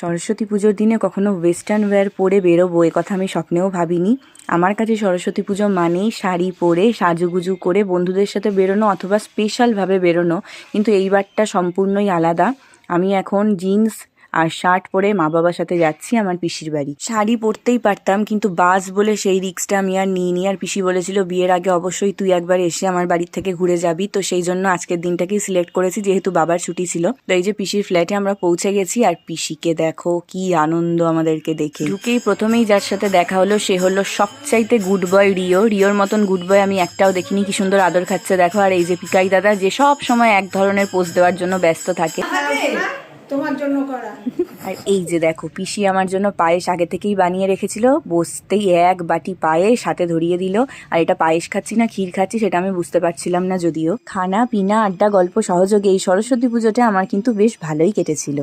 সরস্বতী পুজোর দিনে কখনো ওয়েস্টার্ন ওয়্যার পরে বেরোবো এ কথা আমি স্বপ্নেও ভাবিনি। আমার কাছে সরস্বতী পুজো মানেই শাড়ি পরে সাজুগুজু করে বন্ধুদের সাথে বেরোনো অথবা স্পেশালভাবে বেরোনো, কিন্তু এইবারটা সম্পূর্ণই আলাদা। আমি এখন জিন্স আর শার্ট পরে মা বাবার সাথে যাচ্ছি আমার পিসির বাড়ি। শাড়ি পরতেই পারতাম, কিন্তু বাস বলে সেই রিস্কটা আমি আর নিইনি। আর পিসি বলেছিল বিয়ের আগে অবশ্যই তুই একবার এসে আমার বাড়ির থেকে ঘুরে যাবি, তো সেই জন্য আজকের দিনটাকেই সিলেক্ট করেছি, যেহেতু বাবার ছুটি ছিল। তো এই যে পিসির ফ্ল্যাটে আমরা পৌঁছে গেছি, আর পিসিকে দেখো কি আনন্দ আমাদেরকে দেখে। ঢুকেই প্রথমেই যার সাথে দেখা হলো সে হলো সবচাইতে গুড বয় রিওর মতন গুড বয় আমি একটাও দেখিনি। কি সুন্দর আদর খাচ্ছে দেখো। আর এই যে পিকাই দাদা, যে সব সময় এক ধরনের পোস্ট দেওয়ার জন্য ব্যস্ত থাকে। তোমার জন্য করা। আর এই যে দেখো পিসি আমার জন্য পায়েস আগে থেকেই বানিয়ে রেখেছিল, বসতেই এক বাটি পায়েস হাতে ধরিয়ে দিল। আর এটা পায়েস খাচ্ছি না ক্ষীর খাচ্ছি সেটা আমি বুঝতে পারছিলাম না, যদিও খানা পিনা আড্ডা গল্প সহযোগে এই সরস্বতী পুজোটা আমার কিন্তু বেশ ভালোই কেটেছিল।